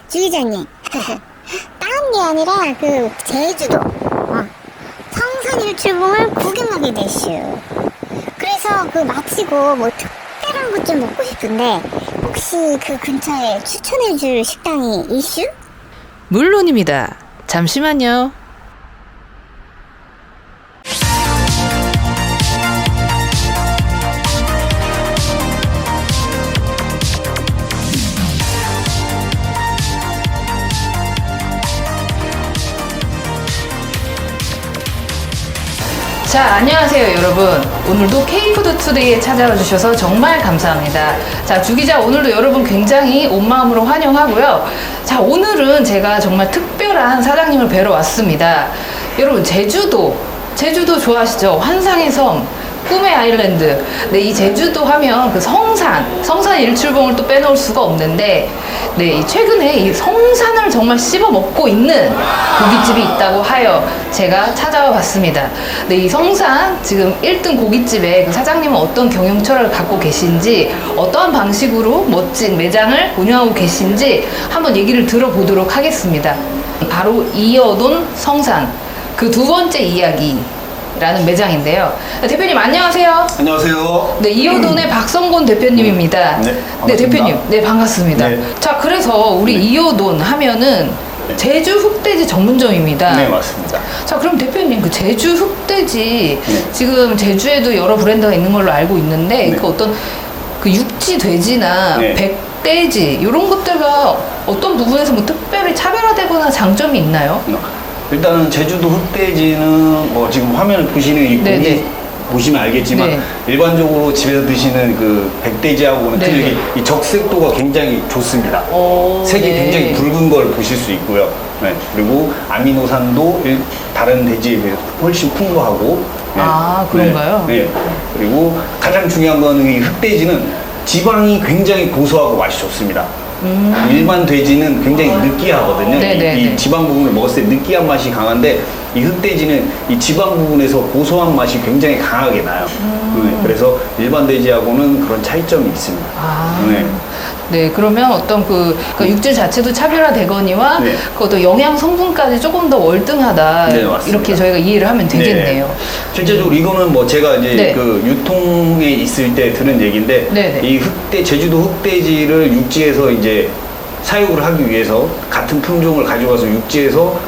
주 기자님, 다른 게 아니라 그 제주도 성산 일출봉을 구경하게 됐슈. 그래서 그 마치고 뭐 특별한 것 좀 먹고 싶은데 혹시 그 근처에 추천해줄 식당이 있슈? 물론입니다. 잠시만요. 자, 안녕하세요 여러분. 오늘도 K푸드투데이에 찾아와 주셔서 정말 감사합니다. 자, 주기자 오늘도 여러분 굉장히 온 마음으로 환영하고요. 자, 오늘은 제가 정말 특별한 사장님을 뵈러 왔습니다. 여러분, 제주도 좋아하시죠? 환상의 섬, 꿈의 아일랜드. 네, 이 제주도 하면 그 성산 일출봉을 또 빼놓을 수가 없는데, 네, 최근에 이 성산을 정말 씹어 먹고 있는 고깃집이 있다고 하여 제가 찾아와 봤습니다. 네, 이 성산 지금 1등 고깃집의 그 사장님은 어떤 경영 철학을 갖고 계신지, 어떠한 방식으로 멋진 매장을 운영하고 계신지 한번 얘기를 들어보도록 하겠습니다. 바로 이어돈 성산, 그 두 번째 이야기라는 매장인데요. 대표님 안녕하세요. 안녕하세요. 네, 이어돈의 박성곤 대표님입니다. 네, 네, 반갑습니다. 대표님. 네, 반갑습니다. 네. 자, 그래서 우리 네. 이어돈 하면은 네. 제주 흑돼지 전문점입니다. 네, 맞습니다. 자, 그럼 대표님 그 제주 흑돼지 네. 지금 제주에도 여러 브랜드가 있는 걸로 알고 있는데 네. 그 어떤 그 육지 돼지나 네. 백돼지 이런 것들과 어떤 부분에서 뭐 특별히 차별화되거나 장점이 있나요? 일단은 제주도 흑돼지는 뭐 지금 화면을 보시는 이 네네. 고기 보시면 알겠지만 네. 일반적으로 집에서 드시는 그 백돼지하고는 네네. 틀리게 이 적색도가 굉장히 좋습니다. 색이 네. 굉장히 붉은 걸 보실 수 있고요. 네. 그리고 아미노산도 다른 돼지에 비해 훨씬 풍부하고. 네. 아, 그런가요? 네. 네. 그리고 가장 중요한 거는 이 흑돼지는 지방이 굉장히 고소하고 맛이 좋습니다. 일반 돼지는 굉장히 느끼하거든요. 네네네. 이 지방 부분을 먹었을 때 느끼한 맛이 강한데 이 흑돼지는 이 지방 부분에서 고소한 맛이 굉장히 강하게 나요. 네, 그래서 일반 돼지하고는 그런 차이점이 있습니다. 아. 네. 네, 그러면 어떤 그 육질 자체도 차별화되거니와 네. 그 어떤 영양 성분까지 조금 더 월등하다. 네, 맞습니다. 이렇게 저희가 이해를 하면 되겠네요. 네. 실제적으로 이거는 뭐 제가 이제 네. 그 유통에 있을 때 들은 얘기인데 네네. 이 제주도 흑돼지를 육지에서 이제 사육을 하기 위해서 같은 품종을 가져가서 육지에서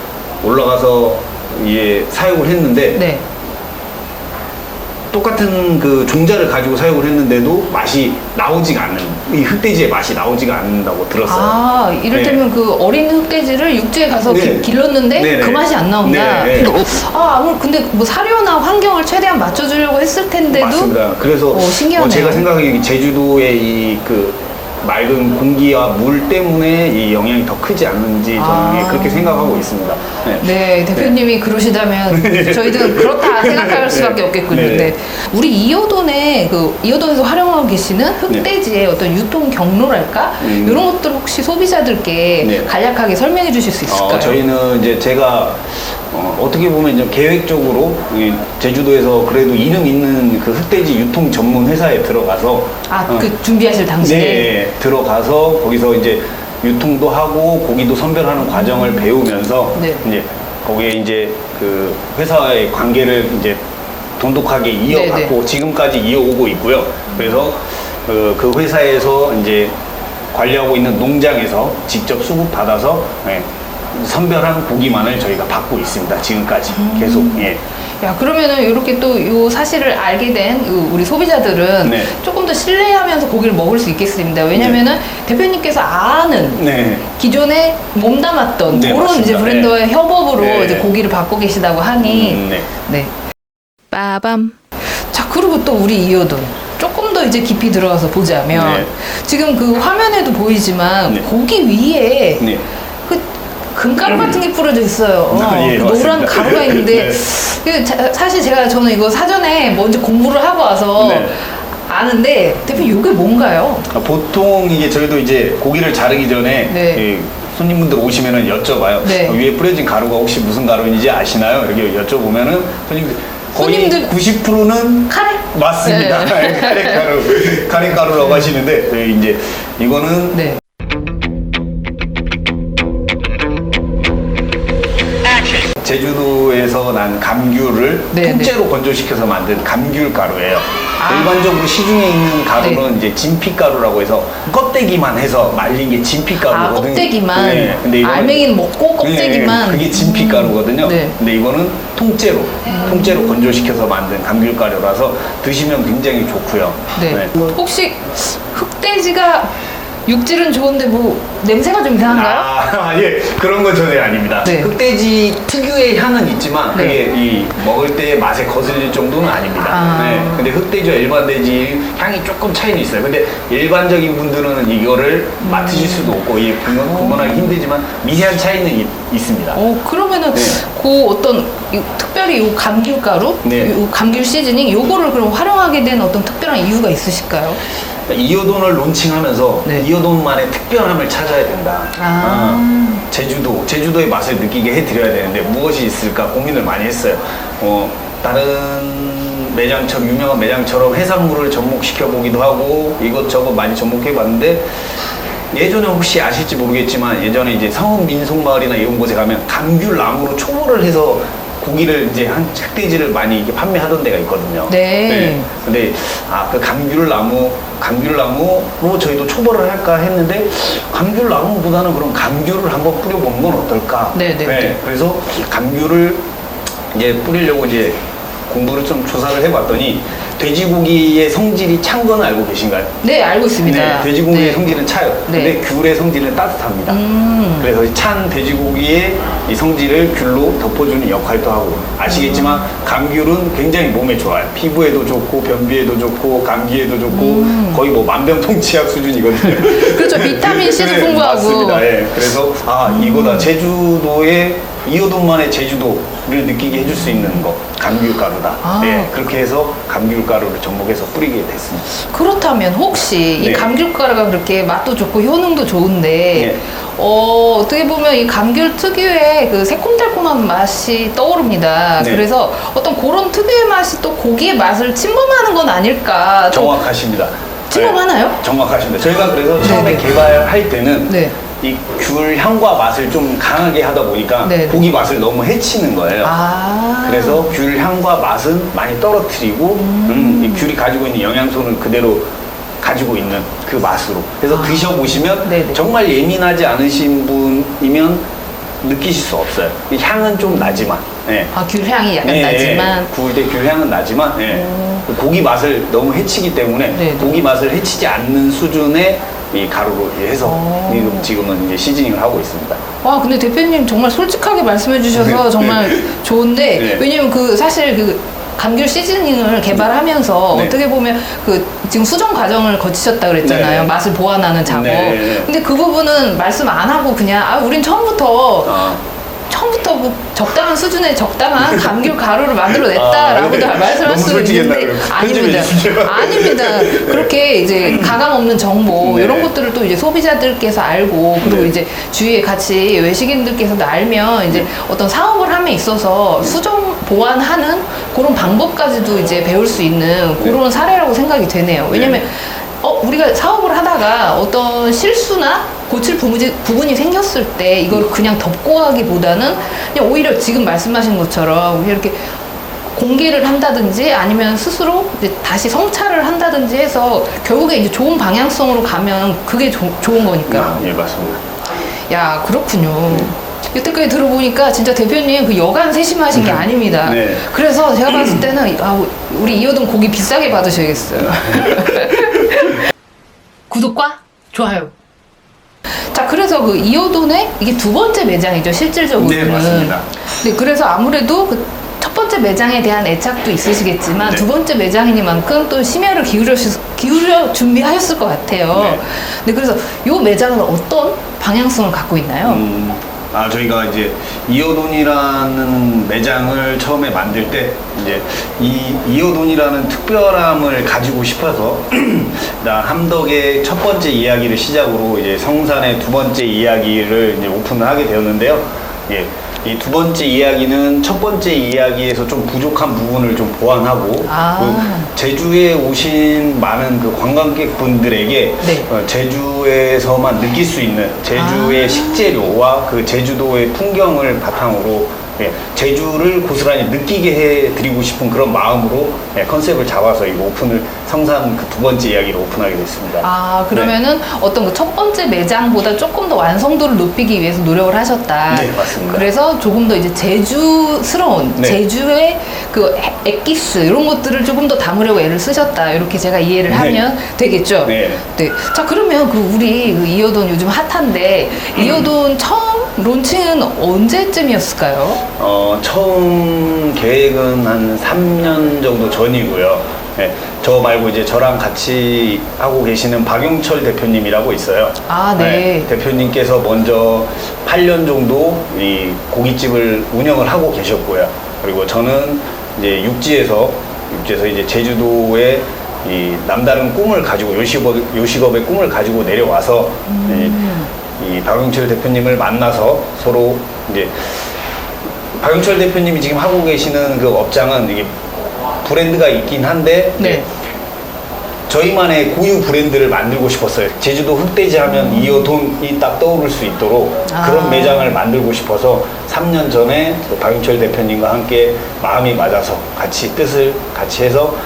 올라가서 사육을 했는데 네. 똑같은 그 종자를 가지고 사육을 했는데도 맛이 나오지가 않는, 이 흑돼지의 맛이 나오지가 않는다고 들었어요. 아, 이를테면 그 어린 흑돼지를 육지에 가서 네. 길렀는데 네네. 그 맛이 안 나온다. 네, 네. 근데 뭐 사료나 환경을 최대한 맞춰주려고 했을 텐데도 맞습니다. 그래서 신기하네요. 제가 생각하기에 제주도의 이 그 맑은 공기와 물 때문에 이 영향이 더 크지 않는지 저는 그렇게 생각하고 있습니다. 네, 대표님이 그러시다면 저희들은 그렇다 생각할 수밖에 없겠군요. 네. 네. 우리 이어돈에서 활용하고 계시는 흑돼지의 어떤 유통 경로랄까? 이런 것들 혹시 소비자들께 네. 간략하게 설명해 주실 수 있을까요? 저희는 이제 제가 어떻게 보면 이제 계획적으로 이 제주도에서 그래도 이름 있는 그 흑돼지 유통 전문 회사에 들어가서 그 준비하실 당시에? 네, 들어가서 거기서 이제 유통도 하고 고기도 선별하는 과정을 배우면서 네. 이제 거기에 이제 그 회사의 관계를 이제 돈독하게 이어갔고 네네. 지금까지 이어오고 있고요. 그래서 그 회사에서 이제 관리하고 있는 농장에서 직접 수급 받아서 선별한 고기만을 저희가 받고 있습니다. 지금까지 계속. 예. 야, 그러면은 이렇게 또 요 사실을 알게 된 우리 소비자들은 네. 조금 더 신뢰하면서 고기를 먹을 수 있겠습니다. 왜냐면은 대표님께서 아는 네. 기존에 몸담았던 네, 그런 맞습니다. 이제 브랜드와의 협업으로 네. 이제 고기를 받고 계시다고 하니 네. 네. 빠밤. 자, 그리고 또 우리 이어돈 조금 더 이제 깊이 들어가서 보자면 네. 지금 그 화면에도 보이지만 네. 고기 위에 네. 그 금가루 같은 게 뿌려져 있어요. 예, 그 맞습니다. 노란 가루가 있는데 네. 사실 저는 이거 사전에 먼저 공부를 하고 와서 네. 아는데 대표님 이게 뭔가요? 보통 이게 저희도 이제 고기를 자르기 전에 네. 이 손님분들 오시면은 여쭤봐요. 네. 위에 뿌려진 가루가 혹시 무슨 가루인지 아시나요? 이렇게 여쭤보면은 거의 손님들 90%는 카레? 맞습니다. 네. 카레 가루라고 하시는데 이제 이거는 네. 제주도에서 난 감귤을 네, 통째로 건조시켜서 만든 감귤 가루예요. 아. 일반적으로 시중에 있는 가루는 이제 진피 가루라고 해서 껍데기만 해서 말린 게 진피 가루거든요. 아, 껍데기만. 네, 근데 이거는 알맹이는 먹고 껍데기만. 네, 그게 진피 가루거든요. 네. 근데 이거는 통째로 건조시켜서 만든 감귤 가루라서 드시면 굉장히 좋고요. 네. 혹시 흑돼지가 육질은 좋은데 뭐 냄새가 좀 이상한가요? 아, 예. 그런 건 전혀 아닙니다. 네. 흑돼지 특유의 향은 있지만 네. 그게 이 먹을 때 맛에 거슬릴 정도는 아닙니다. 아. 네. 근데 흑돼지와 일반 돼지 향이 조금 차이는 있어요. 근데 일반적인 분들은 이거를 맡으실 수도 없고 이게 구분하기 힘들지만 미세한 차이는 있습니다. 그러면은 네. 그 어떤 특별히 이 감귤가루, 네. 이 감귤 시즈닝 요거를 그럼 활용하게 된 어떤 특별한 이유가 있으실까요? 이어돈을 론칭하면서 네. 이어돈만의 특별함을 찾아야 된다. 제주도의 맛을 느끼게 해드려야 되는데 무엇이 있을까 고민을 많이 했어요. 다른 매장처럼 유명한 매장처럼 해산물을 접목시켜 보기도 하고 이것저것 많이 접목해 봤는데 예전에 혹시 아실지 모르겠지만 예전에 이제 성읍 민속마을이나 이런 곳에 가면 감귤나무로 초벌을 해서 고기를 이제 흑돼지를 많이 이렇게 판매하던 데가 있거든요. 네. 근데 그 감귤나무로 저희도 초벌을 할까 했는데 감귤나무보다는 그럼 감귤을 한번 뿌려보는 건 어떨까? 네. 그래서 감귤을 이제 뿌리려고 이제 공부를 좀 조사를 해봤더니 돼지고기의 성질이 찬 건 알고 계신가요? 네, 알고 있습니다. 네, 돼지고기의 네. 성질은 차요. 네. 근데 귤의 성질은 따뜻합니다. 그래서 이찬 돼지고기의 이 성질을 귤로 덮어주는 역할도 하고 아시겠지만 감귤은 굉장히 몸에 좋아요. 피부에도 좋고 변비에도 좋고 감기에도 좋고 거의 뭐 만병통치약 수준이거든요. 그렇죠. 비타민 C도 네, 풍부하고. 맞습니다. 예. 그래서 이거다 제주도의 이어돈만의 제주도를 느끼게 해줄 수 있는 거 감귤가루다. 아. 예, 그렇게 해서 감귤가루를 접목해서 뿌리게 됐습니다. 그렇다면 혹시 이 네. 감귤가루가 그렇게 맛도 좋고 효능도 좋은데 네. 어떻게 보면 이 감귤 특유의 그 새콤달콤한 맛이 떠오릅니다. 네. 그래서 어떤 그런 특유의 맛이 또 고기의 맛을 침범하는 건 아닐까. 좀 정확하십니다. 침범하나요? 네, 정확하십니다. 저희가 그래서 처음에 네. 개발할 때는 네. 이 귤 향과 맛을 좀 강하게 하다 보니까 네. 고기 맛을 너무 해치는 거예요. 그래서 귤 향과 맛은 많이 떨어뜨리고 이 귤이 가지고 있는 영양소는 그대로 가지고 있는 그 맛으로. 그래서 드셔보시면 네네. 정말 예민하지 않으신 분이면 느끼실 수 없어요. 이 향은 좀 나지만. 예. 귤 향이 약간 예, 나지만. 예. 구울 때 귤 향은 나지만 예. 고기 맛을 너무 해치기 때문에 네네. 고기 맛을 해치지 않는 수준의 이 가루로 해서 지금은 이제 시즈닝을 하고 있습니다. 와, 근데 대표님 정말 솔직하게 말씀해 주셔서 네. 정말 좋은데, 네. 왜냐면 사실 감귤 시즈닝을 개발하면서 네. 어떻게 보면 지금 수정 과정을 거치셨다 그랬잖아요. 네. 맛을 보완하는 작업. 네. 근데 그 부분은 말씀 안 하고 그냥, 우린 처음부터 뭐 적당한 수준의 적당한 감귤 가루를 만들어냈다라고 네. 말씀할 너무 수 솔직했나 있는데 그래요? 아닙니다. 편집해 주십시오. 아닙니다. 그렇게 이제 가감 없는 정보 네. 이런 것들을 또 이제 소비자들께서 알고 그리고 네. 이제 주위에 같이 외식인들께서도 알면 이제 어떤 사업을 함에 있어서 수정 보완하는 그런 방법까지도 이제 배울 수 있는 그런 사례라고 생각이 되네요. 왜냐면 우리가 사업을 하다가 어떤 실수나 고칠 부분이 생겼을 때 이걸 그냥 덮고 하기보다는 그냥 오히려 지금 말씀하신 것처럼 이렇게 공개를 한다든지 아니면 스스로 이제 다시 성찰을 한다든지 해서 결국에 이제 좋은 방향성으로 가면 그게 좋은 거니까. 예, 맞습니다. 야, 그렇군요. 여태까지 들어보니까 진짜 대표님 그 여간 세심하신 게 아닙니다. 네. 그래서 제가 봤을 때는 우리 이어돈 고기 비싸게 받으셔야겠어요. 구독과 좋아요. 자, 그래서 그 이어돈의 이게 두 번째 매장이죠, 실질적으로는. 네, 맞습니다. 네, 그래서 아무래도 첫 번째 매장에 대한 애착도 있으시겠지만 네. 두 번째 매장이니만큼 또 심혈을 기울여 준비하셨을 것 같아요. 네. 네, 그래서 이 매장은 어떤 방향성을 갖고 있나요? 저희가 이제 이어돈이라는 매장을 처음에 만들 때 이제 이 이어돈이라는 특별함을 가지고 싶어서 함덕의 첫 번째 이야기를 시작으로 이제 성산의 두 번째 이야기를 이제 오픈을 하게 되었는데요. 예. 이 두 번째 이야기는 첫 번째 이야기에서 좀 부족한 부분을 좀 보완하고 제주에 오신 많은 그 관광객분들에게 네. 제주에서만 느낄 수 있는 제주의 식재료와 그 제주도의 풍경을 바탕으로 예, 제주를 고스란히 느끼게 해드리고 싶은 그런 마음으로 예, 컨셉을 잡아서 이 오픈을 성산 그 두 번째 이야기로 오픈하게 됐습니다. 아, 그러면은 어떤 그 첫 번째 매장보다 조금 더 완성도를 높이기 위해서 노력을 하셨다. 네, 맞습니다. 그래서 조금 더 이제 제주스러운, 네. 제주의 그 엑기스, 이런 것들을 조금 더 담으려고 애를 쓰셨다. 이렇게 제가 이해를 네. 하면 되겠죠? 네. 네. 자, 그러면 그 우리 그 이어돈 요즘 핫한데, 이어돈 처음 론칭은 언제쯤이었을까요? 처음 계획은 한 3년 정도 전이고요. 네, 저 말고 이제 저랑 같이 하고 계시는 박용철 대표님이라고 있어요. 아, 네. 대표님께서 먼저 8년 정도 이 고깃집을 운영을 하고 계셨고요. 그리고 저는 이제 육지에서 이제 제주도에 이 남다른 꿈을 가지고 요식업의 꿈을 가지고 내려와서 이 박용철 대표님을 만나서 서로 이제 박용철 대표님이 지금 하고 계시는 그 업장은 이게 브랜드가 있긴 한데 네. 저희만의 고유 브랜드를 만들고 싶었어요. 제주도 흑돼지 하면 이어돈이 딱 떠오를 수 있도록 그런 매장을 만들고 싶어서 3년 전에 그 박용철 대표님과 함께 마음이 맞아서 같이 뜻을 같이 해서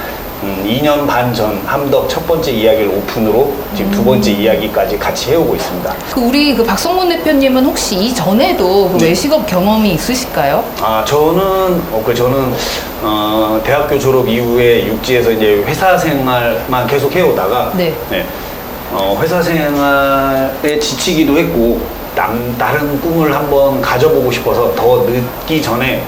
2년 반 전 함덕 첫 번째 이야기를 오픈으로 지금 두 번째 이야기까지 같이 해오고 있습니다. 그 우리 그 박성문 대표님은 혹시 이전에도 그 네. 외식업 경험이 있으실까요? 저는 대학교 졸업 이후에 육지에서 이제 회사 생활만 계속 해오다가 네. 회사 생활에 지치기도 했고 다른 꿈을 한번 가져보고 싶어서 더 늦기 전에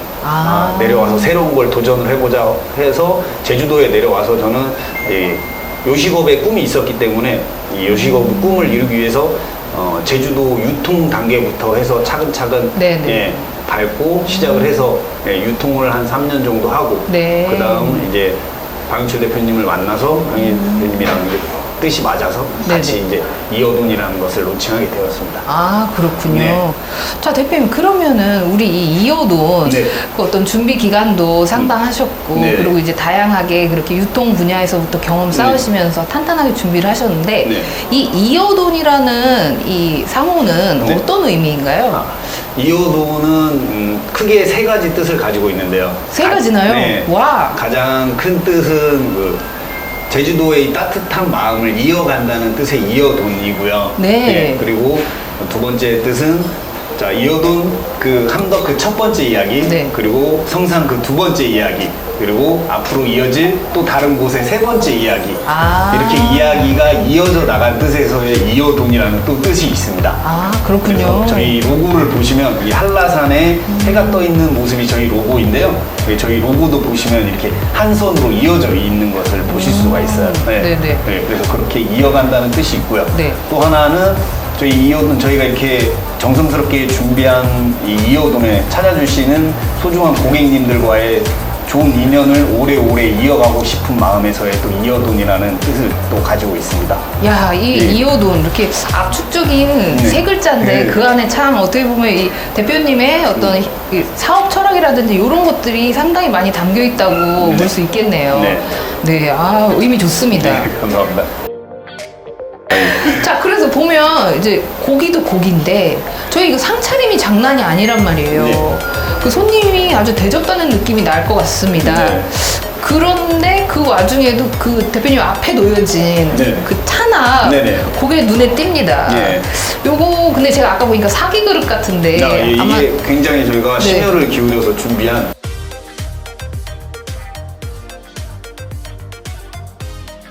내려와서 새로운 걸 도전을 해보자 해서 제주도에 내려와서 저는 이 요식업의 꿈이 있었기 때문에 이 요식업 꿈을 이루기 위해서 제주도 유통 단계부터 해서 차근차근 네네. 밟고 시작을 해서 유통을 한 3년 정도 하고 네. 그 다음 이제 박용철 대표님을 만나서 박용철 대표님이랑 이제 뜻이 맞아서 같이 네네. 이제 이어돈이라는 것을 론칭하게 되었습니다. 아, 그렇군요. 네. 자, 대표님, 그러면은 우리 이 이어돈 네. 그 어떤 준비 기간도 상당하셨고, 네. 그리고 이제 다양하게 그렇게 유통 분야에서부터 경험 쌓으시면서 탄탄하게 준비를 하셨는데, 네. 이 이어돈이라는 이 상호는 네. 어떤 의미인가요? 이어돈은 크게 세 가지 뜻을 가지고 있는데요. 세 가지나요? 네. 와. 가장 큰 뜻은 제주도의 이 따뜻한 마음을 이어간다는 뜻의 이어돈이고요. 네. 그리고 두 번째 뜻은 자, 이어돈 그 함덕 그 첫 번째 이야기, 네. 그리고 성산 그 두 번째 이야기, 그리고 앞으로 이어질 또 다른 곳의 세 번째 이야기. 이렇게 이야기가 이어져 나간 뜻에서의 이어돈이라는 또 뜻이 있습니다. 아, 그렇군요. 그래서 저희 로고를 보시면 이 한라산에 해가 떠 있는 모습이 저희 로고인데요. 저희 로고도 보시면 이렇게 한 선으로 이어져 있는 것을 보실 수가 있어요. 네네. 그래서 그렇게 이어간다는 뜻이 있고요. 네. 또 하나는 저희 이어돈 저희가 이렇게 정성스럽게 준비한 이 이어돈에 찾아주시는 소중한 고객님들과의 좋은 인연을 오래오래 이어가고 싶은 마음에서의 또 이어돈이라는 뜻을 또 가지고 있습니다. 야, 이 네. 이어돈 이렇게 압축적인 네. 세 글자인데 네. 그 안에 참 어떻게 보면 이 대표님의 어떤 이 사업 철학이라든지 이런 것들이 상당히 많이 담겨 있다고 네. 볼 수 있겠네요. 네. 네, 의미 좋습니다. 네, 감사합니다. 자, 그래서 보면 이제 고기도 고기인데 저희 이거 상차림이 장난이 아니란 말이에요. 네. 그 손님이 아주 대접받는 느낌이 날 것 같습니다. 네. 그런데 그 와중에도 그 대표님 앞에 놓여진 네. 그 탄압, 네네. 그게 눈에 띕니다. 네. 요거 근데 제가 아까 보니까 사기 그릇 같은데 이게 아마 굉장히 저희가 네. 심혈을 기울여서 준비한